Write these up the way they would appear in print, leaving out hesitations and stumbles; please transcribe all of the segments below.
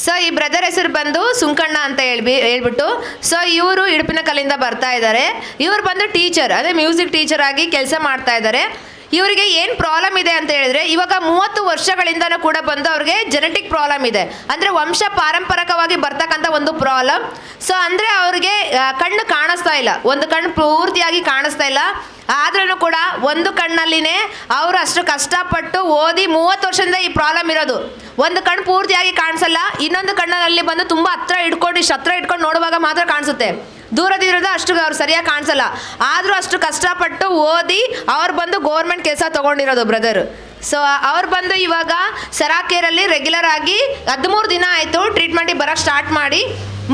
So ಈ brother ಹೆಸರು ಬಂದು ಸುಂಕಣ್ಣ ಅಂತ ಹೇಳ್ಬಿಟ್ಟು, ಸೊ ಇವರು ಇಡುಪಿನ ಕಲ್ಲಿಂದ ಬರ್ತಾ ಇದ್ದಾರೆ. ಇವರು ಬಂದು ಟೀಚರ್, ಅದೇ ಮ್ಯೂಸಿಕ್ ಟೀಚರ್ ಆಗಿ ಕೆಲಸ ಮಾಡ್ತಾ ಇದ್ದಾರೆ. ಇವರಿಗೆ ಏನು ಪ್ರಾಬ್ಲಮ್ ಇದೆ ಅಂತ ಹೇಳಿದ್ರೆ, ಇವಾಗ 30 ವರ್ಷಗಳಿಂದನೂ ಕೂಡ ಬಂದು ಅವ್ರಿಗೆ ಜೆನೆಟಿಕ್ ಪ್ರಾಬ್ಲಮ್ ಇದೆ, ಅಂದರೆ ವಂಶ ಪಾರಂಪರಿಕವಾಗಿ ಬರ್ತಕ್ಕಂಥ ಒಂದು ಪ್ರಾಬ್ಲಮ್. ಸೊ ಅಂದರೆ ಅವ್ರಿಗೆ ಕಣ್ಣು ಕಾಣಿಸ್ತಾ ಇಲ್ಲ, ಒಂದು ಕಣ್ಣು ಪೂರ್ತಿಯಾಗಿ ಕಾಣಿಸ್ತಾ ಇಲ್ಲ. ಆದ್ರೂ ಕೂಡ ಒಂದು ಕಣ್ಣಲ್ಲಿನೇ ಅವರು ಅಷ್ಟು ಕಷ್ಟಪಟ್ಟು ಓದಿ 30 ವರ್ಷದಿಂದ ಈ ಪ್ರಾಬ್ಲಮ್ ಇರೋದು. ಒಂದು ಕಣ್ಣು ಪೂರ್ತಿಯಾಗಿ ಕಾಣಿಸಲ್ಲ, ಇನ್ನೊಂದು ಕಣ್ಣಲ್ಲಿ ಬಂದು ತುಂಬ ಹತ್ರ ಇಟ್ಕೊಂಡು ನೋಡುವಾಗ ಮಾತ್ರ ಕಾಣಿಸುತ್ತೆ. ದೂರದಿರೋದು ಅಷ್ಟು ಅವ್ರು ಸರಿಯಾಗಿ ಕಾಣಿಸಲ್ಲ. ಆದರೂ ಅಷ್ಟು ಕಷ್ಟಪಟ್ಟು ಓದಿ ಅವ್ರು ಬಂದು ಗೌರ್ಮೆಂಟ್ ಕೆಲಸ ತೊಗೊಂಡಿರೋದು ಬ್ರದರ್. ಸೊ ಅವ್ರು ಬಂದು ಇವಾಗ ಸರಾಕೇರಲ್ಲಿ ರೆಗ್ಯುಲರ್ ಆಗಿ 13 ದಿನ ಆಯಿತು ಟ್ರೀಟ್ಮೆಂಟಿಗೆ ಬರೋಕ್ಕೆ ಸ್ಟಾರ್ಟ್ ಮಾಡಿ.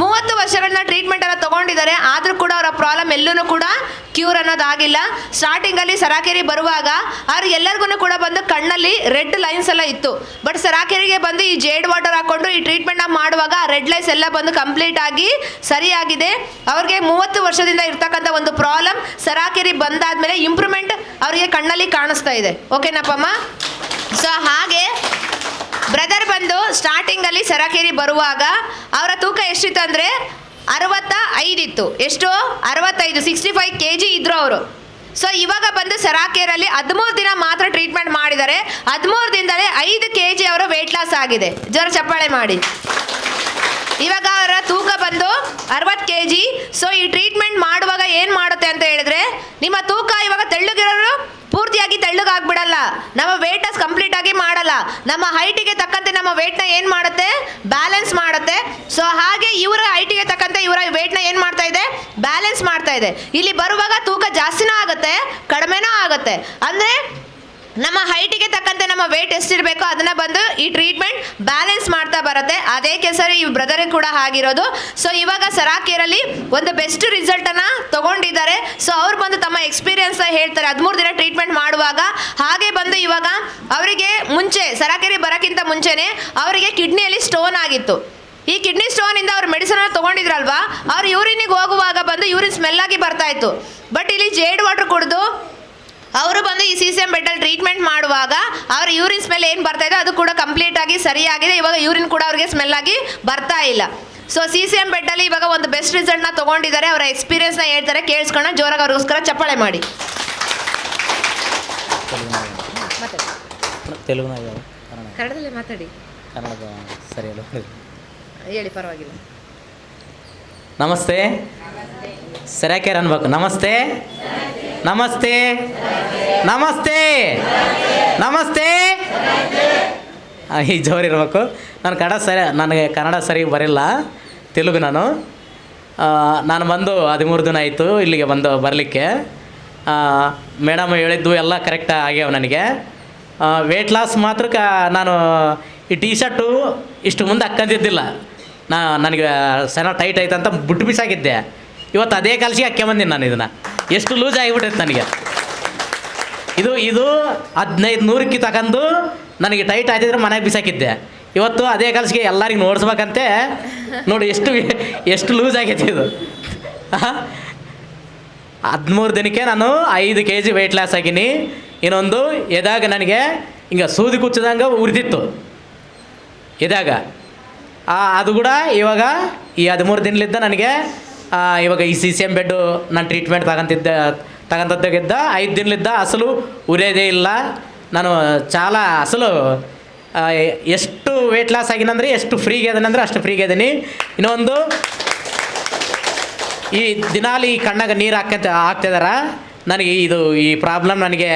30 ವರ್ಷಗಳನ್ನ ಟ್ರೀಟ್ಮೆಂಟ್ ಎಲ್ಲ ತೊಗೊಂಡಿದ್ದಾರೆ. ಆದರೂ ಕೂಡ ಅವರ ಪ್ರಾಬ್ಲಮ್ ಎಲ್ಲೂ ಕೂಡ ಕ್ಯೂರ್ ಅನ್ನೋದಾಗಿಲ್ಲ. ಸ್ಟಾರ್ಟಿಂಗಲ್ಲಿ ಸರಾಕೇರಿ ಬರುವಾಗ ಅವ್ರು ಎಲ್ಲರಿಗೂ ಕೂಡ ಬಂದು ಕಣ್ಣಲ್ಲಿ ರೆಡ್ ಲೈನ್ಸ್ ಎಲ್ಲ ಇತ್ತು. ಬಟ್ ಸರಾಕೇರಿಗೆ ಬಂದು ಈ ಜೇಡ್ ವಾಟರ್ ಹಾಕ್ಕೊಂಡು ಈ ಟ್ರೀಟ್ಮೆಂಟ್ನ ಮಾಡುವಾಗ ಆ ರೆಡ್ ಲೈನ್ಸ್ ಎಲ್ಲ ಬಂದು ಕಂಪ್ಲೀಟ್ ಆಗಿ ಸರಿಯಾಗಿದೆ. ಅವ್ರಿಗೆ 30 ವರ್ಷದಿಂದ ಇರ್ತಕ್ಕಂಥ ಒಂದು ಪ್ರಾಬ್ಲಮ್ ಸರಾಕೇರಿ ಬಂದಾದ್ಮೇಲೆ ಇಂಪ್ರೂವ್ಮೆಂಟ್ ಅವರಿಗೆ ಕಣ್ಣಲ್ಲಿ ಕಾಣಿಸ್ತಾ ಇದೆ. ಓಕೆನಪ್ಪಮ್ಮ? ಸೊ ಹಾಗೆ ಬ್ರದರ್ ಬಂದು ಸ್ಟಾರ್ಟಿಂಗಲ್ಲಿ ಸರಾಕೇರಿ ಬರುವಾಗ ಅವರ ತೂಕ ಎಷ್ಟಿತ್ತು ಅಂದರೆ 65 ಇತ್ತು. ಎಷ್ಟು? 65, 65 kg ಇದ್ರು ಅವರು. ಸೊ ಇವಾಗ ಬಂದು ಸರಾಕೇರಲ್ಲಿ 13 ದಿನ ಮಾತ್ರ ಟ್ರೀಟ್ಮೆಂಟ್ ಮಾಡಿದ್ದಾರೆ. 13 ದಿನದಲ್ಲೇ 5 kg ಅವರ ವೆಯ್ಟ್ ಲಾಸ್ ಆಗಿದೆ. ಜೋರ ಚಪ್ಪಾಳೆ ಮಾಡಿ. ಇವಾಗ ಅವರ ತೂಕ ಬಂದು 60 kg. ಸೊ ಈ ಟ್ರೀಟ್ಮೆಂಟ್ ಮಾಡುವಾಗ ಏನು ಮಾಡುತ್ತೆ ಅಂತ ಹೇಳಿದ್ರೆ, ನಿಮ್ಮ ತೂಕ ಇವಾಗ ತೆಳ್ಳಗಿರೋರು ಪೂರ್ತಿಯಾಗಿ ತೆಳ್ಳಗಾಗ್ಬಿಡಲ್ಲ, ನಮ್ಮ ವೇಟಸ್ ಕಂಪ್ಲೀಟ್ ಆಗಿ ಮಾಡಲ್ಲ, ನಮ್ಮ ಹೈಟಿಗೆ ತಕ್ಕಂತೆ ನಮ್ಮ ವೇಟ್ನ ಏನು ಮಾಡುತ್ತೆ? ಬ್ಯಾಲೆನ್ಸ್ ಮಾಡುತ್ತೆ. ಸೊ ಹಾಗೆ ಇವರ ಹೈಟಿಗೆ ತಕ್ಕಂತೆ ಇವರ ವೇಟ್ನ ಏನು ಮಾಡ್ತಾ ಇದೆ? ಬ್ಯಾಲೆನ್ಸ್ ಮಾಡ್ತಾ ಇದೆ. ಇಲ್ಲಿ ಬರುವಾಗ ತೂಕ ಜಾಸ್ತಿನೂ ಆಗುತ್ತೆ, ಕಡಿಮೆನೂ ಆಗುತ್ತೆ. ಅಂದರೆ ನಮ್ಮ ಹೈಟಿಗೆ ತಕ್ಕಂತೆ ನಮ್ಮ ವೇಟ್ ಎಷ್ಟಿರಬೇಕೋ ಅದನ್ನು ಬಂದು ಈ ಟ್ರೀಟ್ಮೆಂಟ್ ಬ್ಯಾಲೆನ್ಸ್ ಮಾಡ್ತಾ ಬರುತ್ತೆ. ಅದೇ ಕೆಲಸ ಈ ಬ್ರದರ್ ಕೂಡ ಆಗಿರೋದು. ಸೊ ಇವಾಗ ಸರಾಕೇರಲ್ಲಿ ಒಂದು ಬೆಸ್ಟ್ ರಿಸಲ್ಟನ್ನು ತೊಗೊಂಡಿದ್ದಾರೆ. ಸೊ ಅವ್ರು ಬಂದು ತಮ್ಮ ಎಕ್ಸ್ಪೀರಿಯನ್ಸ್ನ ಹೇಳ್ತಾರೆ 13 ದಿನ ಟ್ರೀಟ್ಮೆಂಟ್ ಮಾಡುವಾಗ. ಹಾಗೆ ಬಂದು ಇವಾಗ ಅವರಿಗೆ ಮುಂಚೆ ಸರಾಕೇರಿ ಬರೋಕ್ಕಿಂತ ಮುಂಚೆನೇ ಅವರಿಗೆ ಕಿಡ್ನಿಯಲ್ಲಿ ಸ್ಟೋನ್ ಆಗಿತ್ತು. ಈ ಕಿಡ್ನಿ ಸ್ಟೋನಿಂದ ಅವ್ರು ಮೆಡಿಸಿನ್ ತೊಗೊಂಡಿದ್ರಲ್ವಾ, ಅವ್ರು ಯೂರಿನಿಗೆ ಹೋಗುವಾಗ ಬಂದು ಯೂರಿನ್ ಸ್ಮೆಲ್ ಆಗಿ ಬರ್ತಾ ಇತ್ತು. ಬಟ್ ಇಲ್ಲಿ ಜೇಡ್ ವಾಟರ್ ಕುಡಿದು ಅವರು ಬಂದು ಈ CCM ಬೆಡ್ಡಲ್ಲಿ ಟ್ರೀಟ್ಮೆಂಟ್ ಮಾಡುವಾಗ ಅವ್ರ ಯೂರಿನ್ ಸ್ಮೆಲ್ ಏನು ಬರ್ತಾ ಇದೆ ಅದು ಕೂಡ ಕಂಪ್ಲೀಟ್ ಆಗಿ ಸರಿಯಾಗಿದೆ. ಇವಾಗ ಯೂರಿನ್ ಕೂಡ ಅವ್ರಿಗೆ ಸ್ಮೆಲ್ ಆಗಿ ಬರ್ತಾ ಇಲ್ಲ. ಸೊ CCM ಬೆಡ್ಡಲ್ಲಿ ಇವಾಗ ಒಂದು ಬೆಸ್ಟ್ ರಿಸಲ್ಟ್ನ ತೊಗೊಂಡಿದ್ದಾರೆ. ಅವರ ಎಕ್ಸ್ಪೀರಿಯನ್ಸ್ನ ಹೇಳ್ತಾರೆ, ಕೇಳಿಸ್ಕೊಂಡು ಜೋರಾಗಿ ಅವ್ರಿಗೋಸ್ಕರ ಚಪ್ಪಾಳೆ ಮಾಡಿ. ಕನ್ನಡದಲ್ಲೇ ಮಾತಾಡಿ. ಕನ್ನಡದ ಸರಿ ಹೇಳಿ, ಪರವಾಗಿಲ್ಲ. ನಮಸ್ತೆ. ಸರಾಕೇರ್ ಅನ್ಬೇಕು. ನಮಸ್ತೆ, ನಮಸ್ತೆ, ನಮಸ್ತೆ, ನಮಸ್ತೆ. ಈ ಜೋರಿರ್ಬೇಕು. ನನಗೆ ಕನ್ನಡ ಸರಿ ಬರಿಲ್ಲ, ತೆಲುಗು. ನಾನು ಬಂದು 13 ದಿನ ಆಯಿತು ಇಲ್ಲಿಗೆ ಬರಲಿಕ್ಕೆ. ಮೇಡಮ್ ಹೇಳಿದ್ದು ಎಲ್ಲ ಕರೆಕ್ಟ್ ಆಗ್ಯಾವ ನನಗೆ. ವೆಯ್ಟ್ ಲಾಸ್ ಮಾತ್ರ ನಾನು ಈ ಟೀ ಶರ್ಟು ಇಷ್ಟು ಮುಂದೆ ಹಾಕ್ಕೊಂಡಿದ್ದಿಲ್ಲ. ನನಗೆ ಸಣ್ಣ ಟೈಟ್ ಆಯ್ತು ಅಂತ ಬಿಟ್ಟು ಬಿಸಾಕಿದ್ದೆ. ಇವತ್ತು ಅದೇ ಕಾಲ್ಸಿಗೆ ಹಾಕ್ಕೊಂಬಂದಿನಿ ನಾನು. ಇದನ್ನು ಎಷ್ಟು ಲೂಸ್ ಆಗಿಬಿಟ್ಟೈತೆ ನನಗೆ. ಇದು 1500ಕ್ಕೆ ತಗೊಂಡು ನನಗೆ ಟೈಟ್ ಆಯ್ತಿದ್ರೆ ಮನೆಗೆ ಬಿಸಾಕಿದ್ದೆ. ಇವತ್ತು ಅದೇ ಕಾಲ್ಸಿಗೆ ಎಲ್ಲರಿಗೂ ನೋಡಿಸ್ಬೇಕಂತೆ. ನೋಡಿ ಎಷ್ಟು ಲೂಸ್ ಆಗೈತೆ ಇದು. 13 ದಿನಕ್ಕೆ ನಾನು 5 kg ವೆಯ್ಟ್ ಲಾಸ್ ಆಗೀನಿ. ಇನ್ನೊಂದು ಎದಾಗ ನನಗೆ ಹಿಂಗೆ ಸೂದಿ ಕುಚ್ಚಿದಂಗೆ ಉರಿದಿತ್ತು ಎದಾಗ. ಅದು ಕೂಡ ಇವಾಗ ಈ 13 ದಿನಲಿದ್ದ ನನಗೆ ಇವಾಗ ಈ CCM ಬೆಡ್ಡು ನಾನು ಟ್ರೀಟ್ಮೆಂಟ್ ತಗೊಂತದ್ದಾಗಿದ್ದ 5 ದಿನಲಿದ್ದ ಅಸಲು ಉರಿಯೋದೇ ಇಲ್ಲ. ನಾನು ಚಾಲ ಅಸಲು ಎಷ್ಟು ವೆಯ್ಟ್ ಲಾಸ್ ಆಗಿನಂದ್ರೆ ಎಷ್ಟು ಫ್ರೀಗೆ ಅದನಂದ್ರೆ ಅಷ್ಟು ಫ್ರೀಗೆ ಅದೀನಿ. ಇನ್ನೊಂದು ಈ ದಿನಾಲಿ ಈ ಕಣ್ಣಾಗ ನೀರು ಹಾಕ್ತಿದಾರ. ನನಗೆ ಈ ಪ್ರಾಬ್ಲಮ್ ನನಗೆ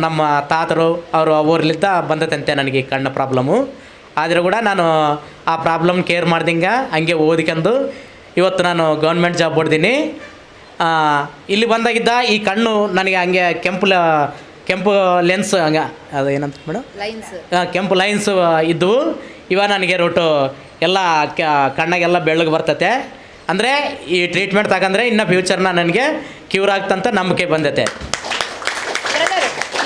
ನಮ್ಮ ತಾತರು ಅವರು ಊರ್ಲಿದ್ದ ಬಂದತಂತೆ ನನಗೆ ಈ ಕಣ್ಣು ಪ್ರಾಬ್ಲಮ್ಮು. ಆದರೂ ಕೂಡ ನಾನು ಆ ಪ್ರಾಬ್ಲಮ್ ಕೇರ್ ಮಾಡ್ದಂಗೆ ಹಂಗೆ ಓದಿಕೊಂಡು ಇವತ್ತು ನಾನು ಗೌರ್ಮೆಂಟ್ ಜಾಬ್ ಹೊಡ್ದೀನಿ. ಇಲ್ಲಿ ಬಂದಾಗಿದ್ದ ಈ ಕಣ್ಣು ನನಗೆ ಹಂಗೆ ಕೆಂಪು ಲೆನ್ಸ್ ಹಂಗೆ ಅದು ಏನಂತ ಮೇಡಮ್, ಕೆಂಪು ಲೈನ್ಸ್ ಇದ್ದವು. ಇವಾಗ ನನಗೆ ರೋಟು ಎಲ್ಲ ಕಣ್ಣಾಗೆಲ್ಲ ಬೆಳ್ಳಗೆ ಬರ್ತತೆ. ಅಂದರೆ ಈ ಟ್ರೀಟ್ಮೆಂಟ್ ತಗೊಂಡ್ರೆ ಇನ್ನು ಫ್ಯೂಚರ್ನ ನನಗೆ ಕ್ಯೂರ್ ಆಗ್ತಂತ ನಂಬಿಕೆ ಬಂದೈತೆ.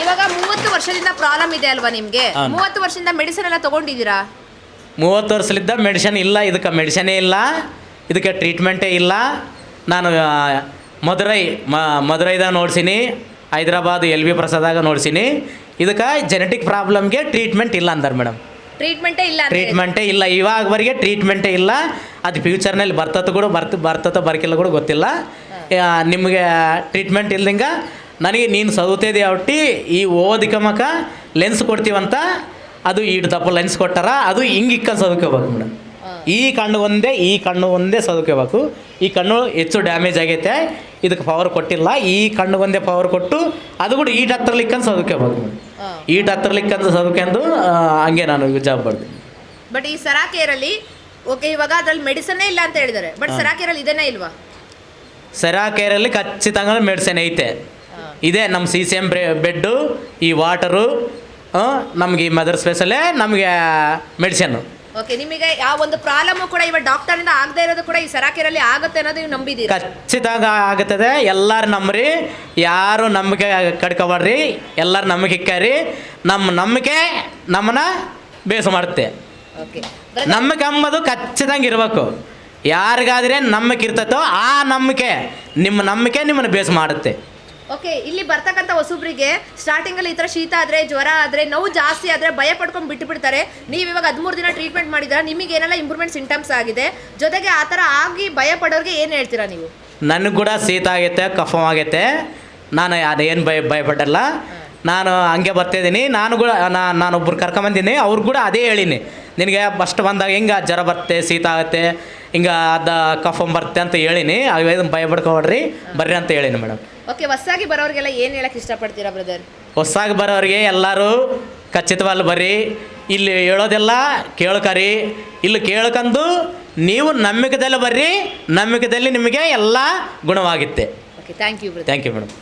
ಇವಾಗ 30 ವರ್ಷದಿಂದ ಪ್ರಾಬ್ಲಮ್ ಇದೆ ಅಲ್ವಾ ನಿಮಗೆ? 30 ವರ್ಷದಿಂದ ಮೆಡಿಸಿನ್ ಎಲ್ಲ ತೊಗೊಂಡಿದ್ದೀರಾ? 30 ವರ್ಷದಿಂದ ಮೆಡಿಸಿನ್ ಇಲ್ಲ. ಇದಕ್ಕೆ ಮೆಡಿಸಿನೇ ಇಲ್ಲ, ಇದಕ್ಕೆ ಟ್ರೀಟ್ಮೆಂಟೇ ಇಲ್ಲ. ನಾನು ಮದುರೈದಾಗ ನೋಡ್ಸೀನಿ, ಹೈದ್ರಾಬಾದ್ LV ಪ್ರಸಾದಾಗ ನೋಡ್ಸೀನಿ. ಇದಕ್ಕೆ ಜೆನೆಟಿಕ್ ಪ್ರಾಬ್ಲಮ್ಗೆ ಟ್ರೀಟ್ಮೆಂಟ್ ಇಲ್ಲ ಅಂತಾರೆ ಮೇಡಮ್. ಟ್ರೀಟ್ಮೆಂಟೇ ಇಲ್ಲ ಅಂತ ಹೇಳಿದ್ರು. ಟ್ರೀಟ್ಮೆಂಟೇ ಇಲ್ಲ, ಇವಾಗವರೆಗೆ ಟ್ರೀಟ್ಮೆಂಟೇ ಇಲ್ಲ. ಅದು ಫ್ಯೂಚರ್ನಲ್ಲಿ ಬರ್ತತೋ ಕೂಡ ಬರ್ತತೋ ಬರ್ಕಿಲ್ಲ ಕೂಡ ಗೊತ್ತಿಲ್ಲ. ನಿಮಗೆ ಟ್ರೀಟ್ಮೆಂಟ್ ಇಲ್ದಂಗೆ ನನಗೆ ನೀನು ಸೌತೇದಿ ಒಟ್ಟಿ ಈ ಓದಿಕಮಕ ಲೆನ್ಸ್ ಕೊಡ್ತೀವಂತ, ಅದು ಈಡು ದಪ್ಪ ಲೆನ್ಸ್ ಕೊಟ್ಟಾರ, ಅದು ಹಿಂಗೆ ಇಕ್ಕ ಸದುಕೋಬೇಕು ಮೇಡಮ್. ಈ ಕಣ್ಣು ಒಂದೇ ಸದುಕೋಬೇಕು. ಈ ಕಣ್ಣು ಹೆಚ್ಚು ಡ್ಯಾಮೇಜ್ ಆಗೈತೆ, ಇದಕ್ಕೆ ಪವರ್ ಕೊಟ್ಟಿಲ್ಲ. ಈ ಕಣ್ಣು ಒಂದೇ ಪವರ್ ಕೊಟ್ಟು ಅದು ಕೂಡ ಈಟ್ ಹತ್ರಲಿಕ್ಕಂದು ಸದುಕೋಬೇಕು ಮೇಡಮ್. ಈಟ್ ಹತ್ರಲಿಕ್ಕಂದು ಸದುಕೊಂಡು ಹಂಗೆ ನಾನು ಜಾಬ್ ಮಾಡ್ತೀನಿ. ಬಟ್ ಈ ಸರಾಕೇರಲ್ಲಿ ಓಕೆ, ಇವಾಗ ಅದ್ರಲ್ಲಿ ಮೆಡಿಸನ್ನೇ ಇಲ್ಲ ಅಂತ ಹೇಳಿದ್ದಾರೆ. ಬಟ್ ಸರಾಕೇರಲ್ಲಿ ಇದೇನೇ ಇಲ್ವಾ? ಸೆರಾಕೇರಲ್ಲಿ ಖಚಿతంగా ಮೆಡಿಸಿನ್ ಐತೆ. ಇದೆ ನಮ್ಮ CCM ಬೆಡ್ಡು, ಈ ವಾಟರು, ನಮಗೆ ಈ ಮದರ್ ಸ್ಪೇಸಲ್ಲೇ ನಮಗೆ ಮೆಡಿಸಿನ್ನು. ಓಕೆ, ನಿಮಗೆ ಯಾವ ಒಂದು ಪ್ರಾಬ್ಲಮ್ ಕೂಡ ಇವಾಗ ಡಾಕ್ಟರಿಂದ ಆಗದೆ ಇರೋದು ಕೂಡ ಈ ಸರಾಕೇರಲ್ಲಿ ಆಗುತ್ತೆ ಅನ್ನೋದು ನೀವು ನಂಬಿದ್ದೀರಿ? ಖಚಿతంగా ಆಗುತ್ತದೆ. ಎಲ್ಲರೂ ನಂಬ್ರಿ, ಯಾರು ನಂಬಿಕೆ ಕಡ್ಕೊಬಾರ್ರಿ, ಎಲ್ಲರೂ ನಂಬಿಕೆ ಇಕ್ಕಾರಿ. ನಮ್ಮ ನಂಬಿಕೆ ನಮ್ಮನ್ನ ಬೇಸ ಮಾಡುತ್ತೆ. ಓಕೆ, ನಂಬಿಕೆ ಅಂಬದು ಖಚಿతంగా ಇರಬೇಕು. ಯಾರಿಗಾದ್ರೆ ನಂಬಿಕೆ ಇರ್ತೈತೋ ಆ ನಂಬಿಕೆ ನಿಮ್ಮನ್ನು ಬೇಸ್ ಮಾಡುತ್ತೆ. ಓಕೆ, ಇಲ್ಲಿ ಬರ್ತಕ್ಕಂಥ ಹೊಸಬ್ರಿಗೆ ಸ್ಟಾರ್ಟಿಂಗಲ್ಲಿ ಈ ಥರ ಶೀತ ಆದರೆ, ಜ್ವರ ಆದರೆ, ನೋವು ಜಾಸ್ತಿ ಆದರೆ ಭಯ ಪಡ್ಕೊಂಡು ಬಿಟ್ಟುಬಿಡ್ತಾರೆ. ನೀವು ಇವಾಗ 13 ದಿನ ಟ್ರೀಟ್ಮೆಂಟ್ ಮಾಡಿದ್ರೆ ನಿಮಗೆ ಏನೆಲ್ಲ ಇಂಪ್ರೂವ್ಮೆಂಟ್ ಸಿಂಟಮ್ಸ್ ಆಗಿದೆ, ಜೊತೆಗೆ ಆ ಥರ ಆಗಿ ಭಯ ಪಡೋರಿಗೆ ಏನು ಹೇಳ್ತೀರಾ ನೀವು? ನನಗೆ ಕೂಡ ಶೀತ ಆಗೈತೆ, ಕಫ ಆಗೈತೆ, ನಾನು ಅದೇನು ಭಯಪಡಲ್ಲ. ನಾನು ಹಂಗೆ ಬರ್ತಿದ್ದೀನಿ. ನಾನೊಬ್ರು ಕರ್ಕೊಂಬಂದಿನಿ, ಅವ್ರು ಕೂಡ ಅದೇ ಹೇಳಿನಿ, ನಿನಗೆ ಫಸ್ಟ್ ಬಂದಾಗ ಹಿಂಗೆ ಜ್ವರ ಬರುತ್ತೆ, ಶೀತ ಆಗುತ್ತೆ, ಹಿಂಗೆ ಅದು ಕಫ ಬರುತ್ತೆ ಅಂತ ಹೇಳಿನಿ. ಅವೇನು ಭಯ ಪಡ್ಕೊಬೇಡ್ರಿ, ಬರ್ರಿ ಅಂತ ಹೇಳಿನಿ ಮೇಡಮ್. ಓಕೆ, ಹೊಸದಾಗಿ ಬರೋರಿಗೆಲ್ಲ ಏನು ಹೇಳಕ್ಕೆ ಇಷ್ಟಪಡ್ತೀರಾ ಬ್ರದರ್? ಹೊಸದಾಗಿ ಬರೋರಿಗೆ ಎಲ್ಲರೂ ಖಚಿತವಾಗಿ ಬರ್ರಿ, ಇಲ್ಲಿ ಹೇಳೋದೆಲ್ಲ ಕೇಳ್ಕರಿ. ಇಲ್ಲಿ ಕೇಳ್ಕೊಂಡು ನೀವು ನಂಬಿಕೆದಲ್ಲಿ ಬರ್ರಿ, ನಂಬಿಕೆದಲ್ಲಿ ನಿಮಗೆ ಎಲ್ಲ ಗುಣವಾಗುತ್ತೆ. Okay, thank you thank you madam.